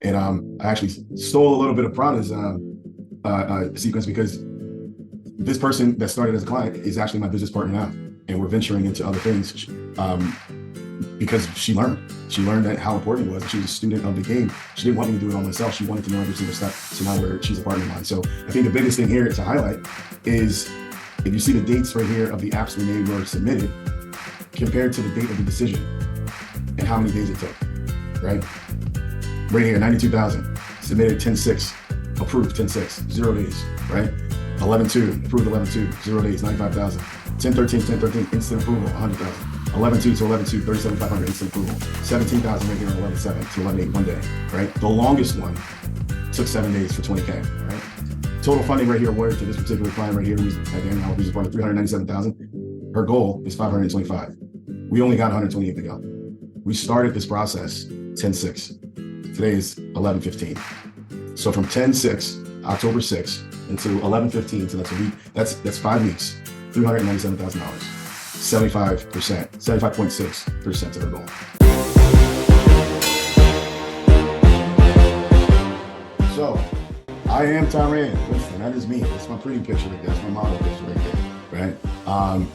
And I actually stole a little bit of Prada's sequence because this person that started as a client is actually my business partner now, and we're venturing into other things because she learned. She learned that how important it was. She was a student of the game. She didn't want me to do it all myself. She wanted to know every single step. So now she's a partner of mine. So I think the biggest thing here to highlight is if you see the dates right here of the apps we made were submitted compared to the date of the decision and how many days it took, right? Right here, 92,000, submitted 10-6, approved 10-6, 0 days, right? 11-2, approved 11-2, 0 days, 95,000. 10-13, instant approval, 100,000. 11-2 to 11-2, 37,500 instant approval. 17,000 right here on 11-7 to 11-8 one day, right? The longest one took 7 days for 20K, right? Total funding right here awarded to this particular client right here, who's again now who's part of 397,000. Her goal is 525. We only got 128 to go. We started this process 10-6. Today is 11-15. So from 10-6, October 6th, until 11-15, so that's a week. That's 5 weeks. $397,000. 75%, 75.6% of the goal. So I am Tiran Winston. That is me. That's my pretty picture right there. That's my model picture right there, right?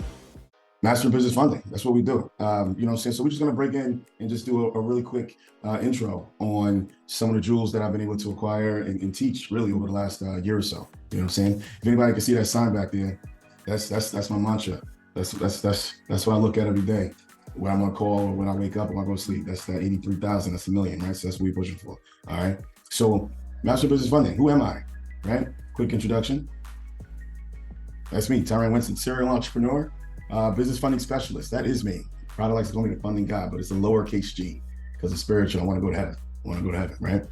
Master business funding. That's what we do. You know what I'm saying? So we're just going to break in and just do a really quick intro on some of the jewels that I've been able to acquire and teach really over the last year or so. You know what I'm saying? If anybody can see that sign back there, that's my mantra. That's what I look at every day. When I'm on call or when I wake up or when I go to sleep. That's that 83,000. That's a million, right? So that's what we're pushing for. All right. So master business funding. Who am I? Right? Quick introduction. That's me, Tiran Winston, serial entrepreneur, business funding specialist. That is me. Probably likes to call me the funding guy, but it's a lowercase g because it's spiritual. I want to go to heaven. Right?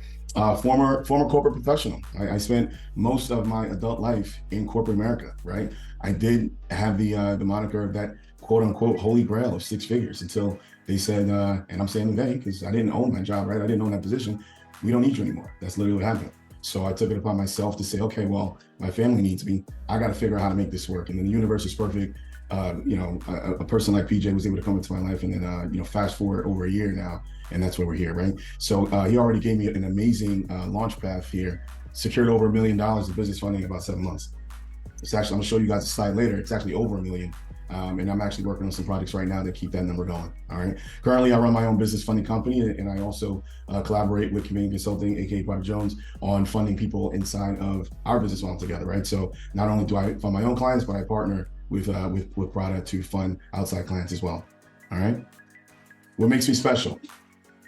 Former corporate professional. I spent most of my adult life in corporate America, right? I did have the moniker of that quote unquote holy grail of 6 figures until they said, and I'm saying today because I didn't own my job, right? I didn't own that position. We don't need you anymore. That's literally what happened. So I took it upon myself to say, okay, well, my family needs me. I got to figure out how to make this work. And then the universe is perfect. A person like PJ was able to come into my life, and then fast forward over a year now, and that's where we're here, right? So he already gave me an amazing launch path here, secured over $1 million of business funding in about 7 months. It's actually, I'm gonna show you guys a slide later. It's actually over $1 million. And I'm actually working on some projects right now that keep that number going. All right. Currently, I run my own business funding company, and I also collaborate with Community Consulting, aka Potter Jones, on funding people inside of our business model together. Right. So not only do I fund my own clients, but I partner with Prada to fund outside clients as well. All right. What makes me special?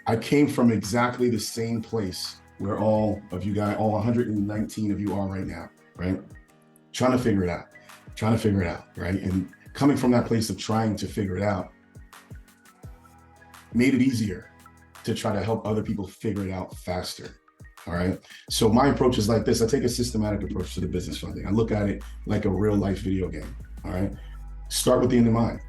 I came from exactly the same place where all of you guys, all 119 of you are right now. Right. Trying to figure it out. Right. And coming from that place of trying to figure it out made it easier to try to help other people figure it out faster. All right. So my approach is like this. I take a systematic approach to the business funding. I look at it like a real life video game. All right. Start with the end in mind.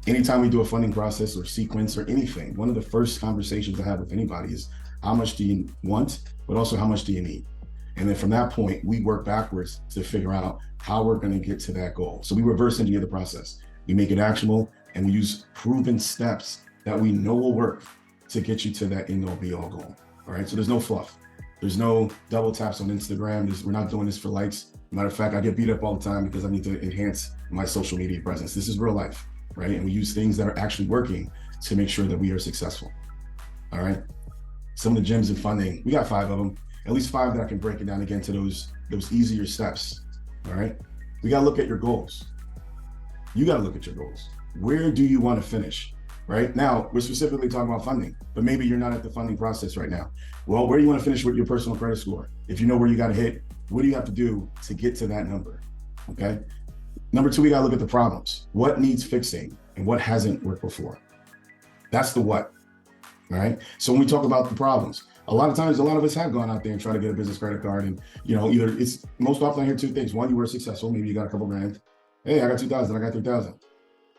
Anytime we do a funding process or sequence or anything, one of the first conversations I have with anybody is how much do you want, but also how much do you need? And then from that point, we work backwards to figure out how we're going to get to that goal. So we reverse engineer the process. We make it actionable, and we use proven steps that we know will work to get you to that end all be all goal. All right. So there's no fluff. There's no double taps on Instagram. We're not doing this for likes. Matter of fact, I get beat up all the time because I need to enhance my social media presence. This is real life, right? And we use things that are actually working to make sure that we are successful. All right. Some of the gems in funding, we got 5 of them. At least 5 that I can break it down again to those easier steps. All right. We got to look at your goals. You got to look at your goals. Where do you want to finish? Right now, we're specifically talking about funding, but maybe you're not at the funding process right now. Well, where do you want to finish with your personal credit score? If you know where you got to hit, what do you have to do to get to that number? Okay. Number 2, we got to look at the problems. What needs fixing and what hasn't worked before? That's the what. All right. So when we talk about the problems, a lot of times, a lot of us have gone out there and tried to get a business credit card, and either it's most often I hear 2 things. One, you were successful, maybe you got a couple grand. Hey, I got 2,000, I got 3,000.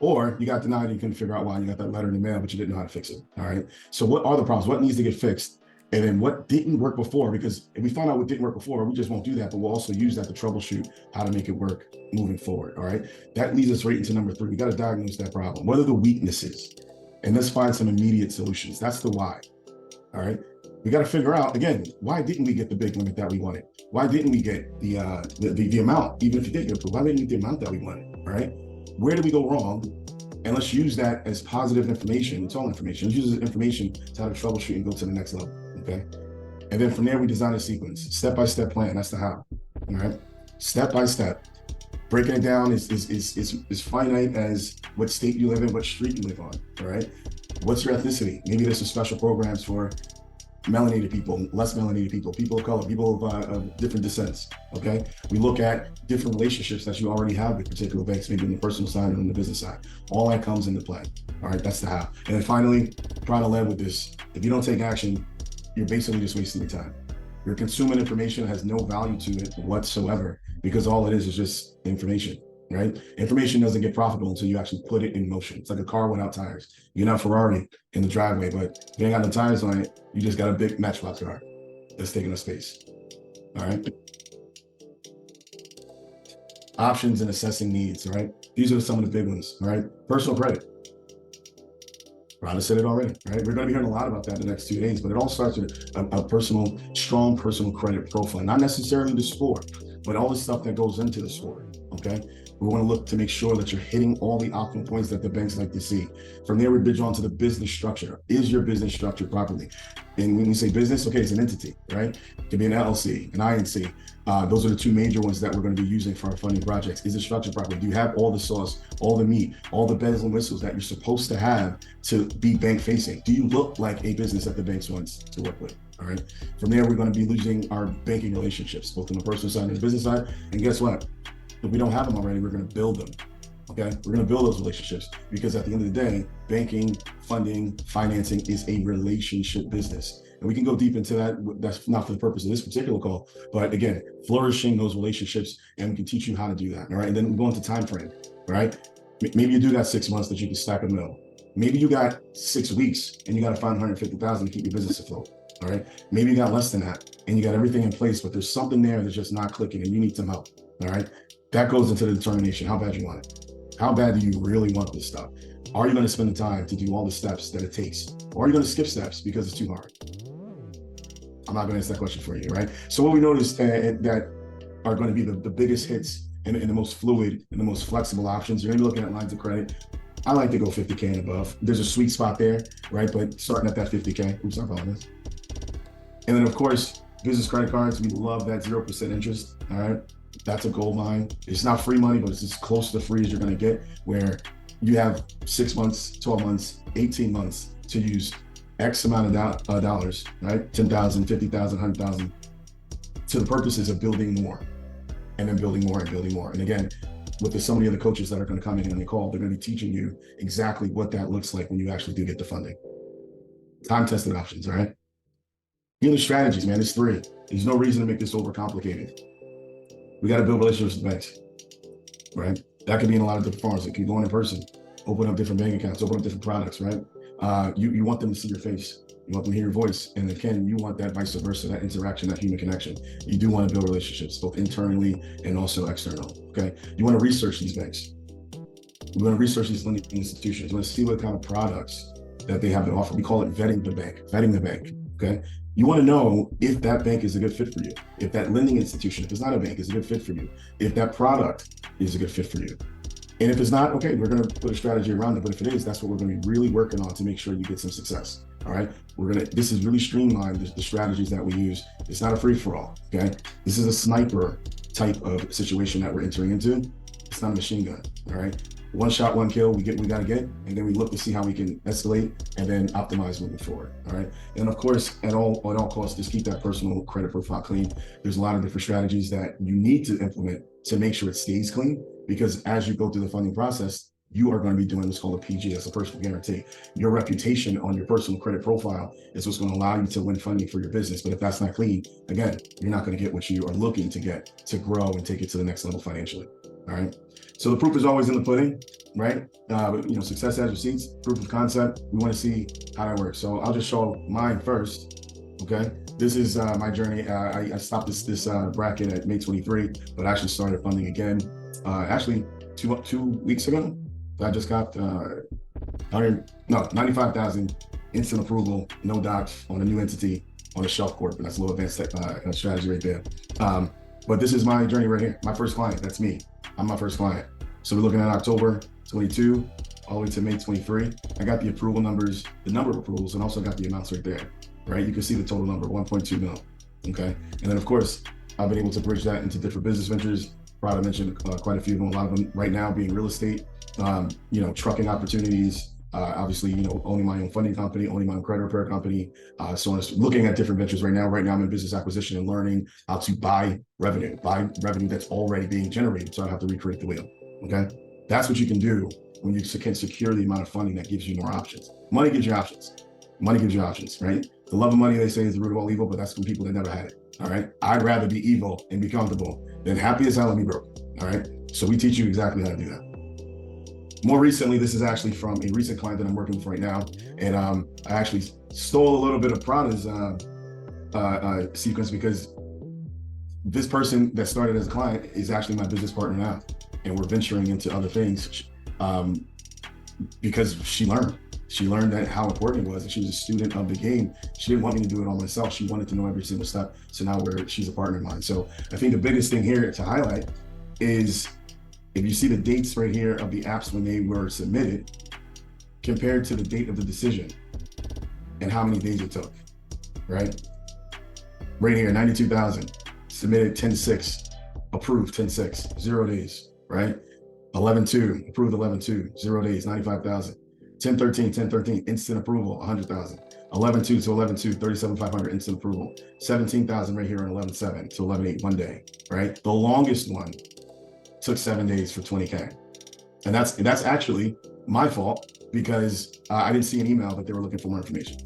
Or you got denied and you couldn't figure out why. You got that letter in the mail, but you didn't know how to fix it. All right. So what are the problems? What needs to get fixed? And then what didn't work before? Because if we find out what didn't work before, we just won't do that, but we'll also use that to troubleshoot how to make it work moving forward. All right. That leads us right into number 3. We got to diagnose that problem. What are the weaknesses? And let's find some immediate solutions. That's the why. All right. We got to figure out again, why didn't we get the big limit that we wanted? Why didn't we get the amount? Even if you did get it, why didn't we get the amount that we wanted? All right, where did we go wrong? And let's use that as positive information. It's all information. Let's use this information to how to troubleshoot and go to the next level. Okay, and then from there we design a sequence, step-by-step plan. That's the how. All right, step by step. Breaking it down is finite as what state you live in, what street you live on. All right, what's your ethnicity? Maybe there's some special programs for melanated people, less melanated people, people of color, people of different descents. Okay, we look at different relationships that you already have with particular banks, maybe on the personal side and on the business side. All that comes into play. All right, that's the how. And then finally, trying to lead with this: if you don't take action, you're basically just wasting your time. You're consuming information that has no value to it whatsoever, because all it is just information. Right? Information doesn't get profitable until you actually put it in motion. It's like a car without tires. You're not Ferrari in the driveway, but if you ain't got no tires on it, you just got a big Matchbox car that's taking up space. All right. Options and assessing needs. All right. These are some of the big ones. All right. Personal credit. Rhonda said it already. Right. We're going to be hearing a lot about that in the next 2 days, but it all starts with a strong personal credit profile, not necessarily the score, but all the stuff that goes into the score. Okay. We want to look to make sure that you're hitting all the optimal points that the banks like to see. From there, we bridge on to the business structure. Is your business structured properly? And when we say business, okay, it's an entity, right? It could be an LLC, an INC. Those are the two major ones that we're going to be using for our funding projects. Is it structured properly? Do you have all the sauce, all the meat, all the bells and whistles that you're supposed to have to be bank facing? Do you look like a business that the banks wants to work with? All right. From there, we're going to be losing our banking relationships, both on the personal side and the business side. And guess what? If we don't have them already, we're going to build them. Okay, we're going to build those relationships, because at the end of the day, banking, funding, financing is a relationship business. And we can go deep into that. That's not for the purpose of this particular call, but again, flourishing those relationships, and we can teach you how to do that. All right, and then we go into time frame. All right, maybe you do that 6 months that you can stack a mill. Maybe you got 6 weeks and you got to find 150,000 to keep your business afloat. All right, maybe you got less than that and you got everything in place, but there's something there that's just not clicking and you need some help. All right, that goes into the determination. How bad you want it? How bad do you really want this stuff? Are you going to spend the time to do all the steps that it takes? Or are you going to skip steps because it's too hard? I'm not going to answer that question for you, right? So what we noticed that are going to be the biggest hits and the most fluid and the most flexible options, you're going to be looking at lines of credit. I like to go 50K and above. There's a sweet spot there, right? But starting at that 50K, oops, I apologize. And then of course, business credit cards, we love that 0% interest, all right? That's a gold mine. It's not free money, but it's as close to free as you're going to get, where you have 6 months, 12 months, 18 months to use X amount of dollars, right? 10,000, 50,000, 100,000 to the purposes of building more, and then building more and building more. And again, with some of the other coaches that are going to come in on the call, they're going to be teaching you exactly what that looks like when you actually do get the funding. Time-tested options, all right? Healing strategies, man, it's 3. There's no reason to make this overcomplicated. We got to build relationships with banks, right? That could be in a lot of different forms. It can go in person, open up different bank accounts, open up different products, right? You want them to see your face. You want them to hear your voice. And again, you want that vice versa, that interaction, that human connection. You do want to build relationships, both internally and also external, okay? You want to research these banks. You want to research these lending institutions. You want to see what kind of products that they have to offer. We call it vetting the bank, okay? You want to know if that bank is a good fit for you, if that lending institution, if it's not a bank, is a good fit for you, if that product is a good fit for you. And if it's not, okay, we're going to put a strategy around it. But if it is, that's what we're going to be really working on to make sure you get some success. All right. This is really streamlined, the strategies that we use. It's not a free for all. Okay. This is a sniper type of situation that we're entering into. It's not a machine gun. All right. One shot, one kill, we got to get, and then we look to see how we can escalate and then optimize moving forward. All right. And of course, at all costs, just keep that personal credit profile clean. There's a lot of different strategies that you need to implement to make sure it stays clean, because as you go through the funding process, you are going to be doing what's called a PG, that's a personal guarantee. Your reputation on your personal credit profile is what's going to allow you to win funding for your business. But if that's not clean, again, you're not going to get what you are looking to get to grow and take it to the next level financially. All right. So the proof is always in the pudding, right? Success has receipts, proof of concept. We want to see how that works. So I'll just show mine first. Okay. This is my journey. I stopped this bracket at May 23, but I actually started funding again. Actually, two weeks ago, I just got 95,000 instant approval, no docs on a new entity. on a shelf corp, and that's a little advanced strategy right there. But this is my journey right here. My first client, that's me. I'm my first client. So we're looking at October 22 all the way to May 23. I got the approval numbers, the number of approvals, and also got the amounts right there, right? You can see the total number, 1.2 mil, okay? And then of course, I've been able to bridge that into different business ventures. Probably mentioned quite a few of them, a lot of them right now being real estate, trucking opportunities, obviously, owning my own funding company, owning my own credit repair company, so on. Looking at different ventures right now. Right now, I'm in business acquisition and learning how to buy revenue that's already being generated, so I don't have to recreate the wheel. Okay, that's what you can do when you can secure the amount of funding that gives you more options. Money gives you options. Money gives you options, right? The love of money, they say, is the root of all evil, but that's from people that never had it. All right, I'd rather be evil and be comfortable than happy as hell and be broke. All right, so we teach you exactly how to do that. More recently, this is actually from a recent client that I'm working with right now. And I actually stole a little bit of Prada's sequence, because this person that started as a client is actually my business partner now. And we're venturing into other things because she learned that how important it was. And she was a student of the game. She didn't want me to do it all myself. She wanted to know every single step. So now she's a partner of mine. So I think the biggest thing here to highlight is, if you see the dates right here of the apps when they were submitted, compared to the date of the decision and how many days it took, right? Right here, 92,000, submitted 10/6, approved 10/6, 0 days, right? 11/2, approved 11/2, 0 days, 95,000. 10/13, instant approval, 100,000. 11/2 to 11/2, 37,500, instant approval. 17,000 right here on 11/7 to 11/8, 1 day, right? The longest one took 7 days for 20K. And that's actually my fault, because I didn't see an email that they were looking for more information.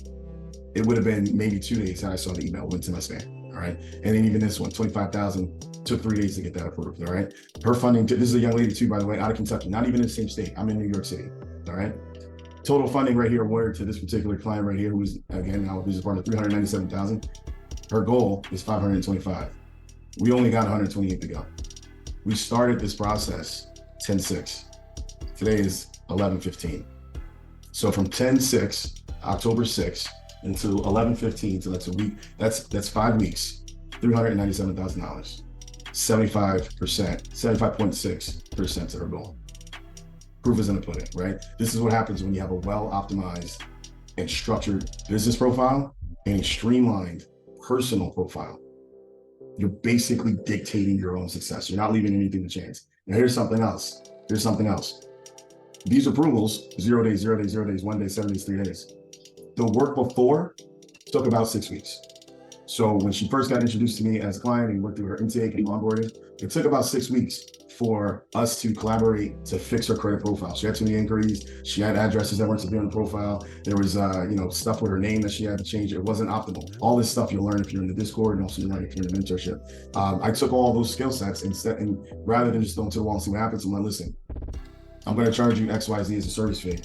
It would have been maybe 2 days had I saw the email, went to my spam, all right? And then even this one, 25,000, took 3 days to get that approved, all right? Her funding, this is a young lady too, by the way, out of Kentucky, not even in the same state. I'm in New York City, all right? Total funding right here awarded to this particular client right here, who is, again, now a business partner, 397,000. Her goal is 525. We only got 128 to go. We started this process 10/6. Today is 11/15. So from 10/6, October 6th, until 11/15, so that's a week, that's 5 weeks, $397,000, 75%, 75.6% of our goal. Proof is in the pudding, right? This is what happens when you have a well-optimized and structured business profile and a streamlined personal profile. You're basically dictating your own success. You're not leaving anything to chance. Now here's something else. These approvals, 0 days, 0 days, 0 days, 1 day, 7 days, 3 days. The work before took about 6 weeks. So when she first got introduced to me as a client and went through her intake and onboarding, it took about 6 weeks for us to collaborate to fix her credit profile. She had too many inquiries. She had addresses that weren't to be on the profile. There was, stuff with her name that she had to change. It wasn't optimal. All this stuff you'll learn if you're in the Discord, and also you learn if you're in the mentorship. I took all those skill sets and rather than just throw them to the wall and see what happens, I'm like, listen, I'm going to charge you X, Y, Z as a service fee.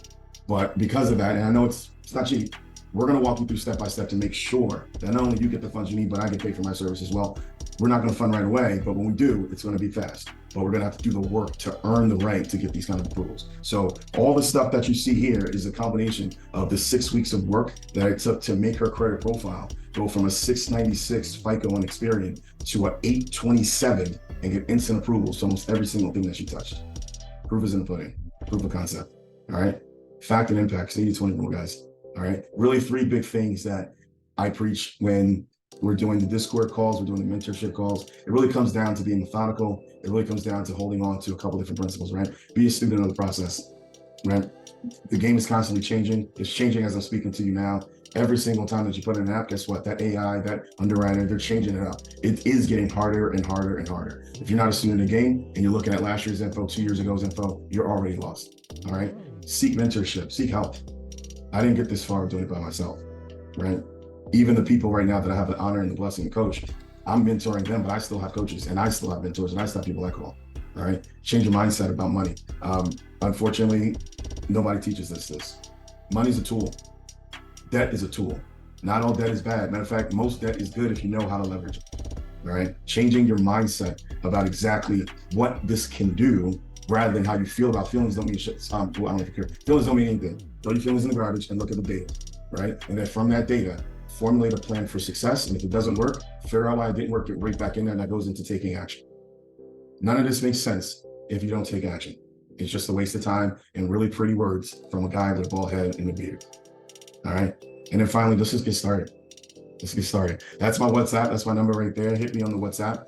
But because of that, and I know it's not cheap, we're going to walk you through step by step to make sure that not only you get the funds you need, but I get paid for my service as well. We're not going to fund right away, but when we do, it's going to be fast. But we're going to have to do the work to earn the right to get these kind of approvals. So all the stuff that you see here is a combination of the 6 weeks of work that it took to make her credit profile go from a 696 FICO and Experian to a 827 and get instant approvals to almost every single thing that she touched. Proof is in the pudding. Proof of concept. All right. Fact and impact. 80-20 rule, guys. All right. Really 3 big things that I preach when we're doing the Discord calls, we're doing the mentorship calls. It really comes down to being methodical. It really comes down to holding on to a couple different principles, right? Be a student of the process, right? The game is constantly changing. It's changing as I'm speaking to you now. Every single time that you put in an app, guess what? That AI, that underwriter, they're changing it up. It is getting harder and harder and harder. If you're not a student of the game and you're looking at last year's info, 2 years ago's info, you're already lost, all right? Seek mentorship, seek help. I didn't get this far doing it by myself, right? Even the people right now that I have the honor and the blessing to coach, I'm mentoring them, but I still have coaches and I still have mentors and I still have people I call, all right? Change your mindset about money. Unfortunately, nobody teaches us this. Money's a tool. Debt is a tool. Not all debt is bad. Matter of fact, most debt is good if you know how to leverage it, all right? Changing your mindset about exactly what this can do rather than how you feel about feelings don't mean shit. I don't know if you care. Feelings don't mean anything. Throw your feelings in the garbage and look at the data, right? And then from that data, formulate a plan for success. And if it doesn't work, figure out why it didn't work, get right back in there. And that goes into taking action. None of this makes sense if you don't take action. It's just a waste of time and really pretty words from a guy with a bald head and a beard. All right. And then finally, let's just get started. Let's get started. That's my WhatsApp. That's my number right there. Hit me on the WhatsApp.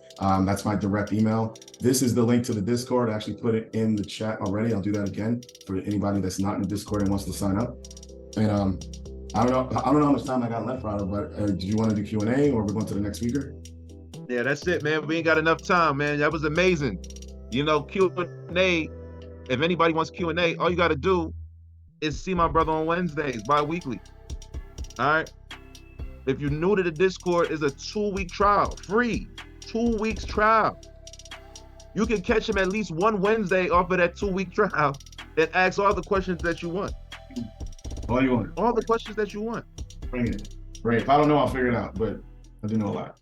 That's my direct email. This is the link to the Discord. I actually put it in the chat already. I'll do that again for anybody that's not in the Discord and wants to sign up. And I don't know how much time I got left, Rado, but do you want to do Q&A or we're going to the next speaker? Yeah, that's it, man. We ain't got enough time, man. That was amazing. You know, Q&A, if anybody wants Q&A, all you got to do is see my brother on Wednesdays, bi-weekly. All right? If you're new to the Discord, it's a 2-week trial, free, 2 weeks trial. You can catch him at least one Wednesday off of that 2-week trial and ask all the questions that you want. All you want. All the questions that you want. Bring it. Right. If I don't know, I'll figure it out, but I do know a lot.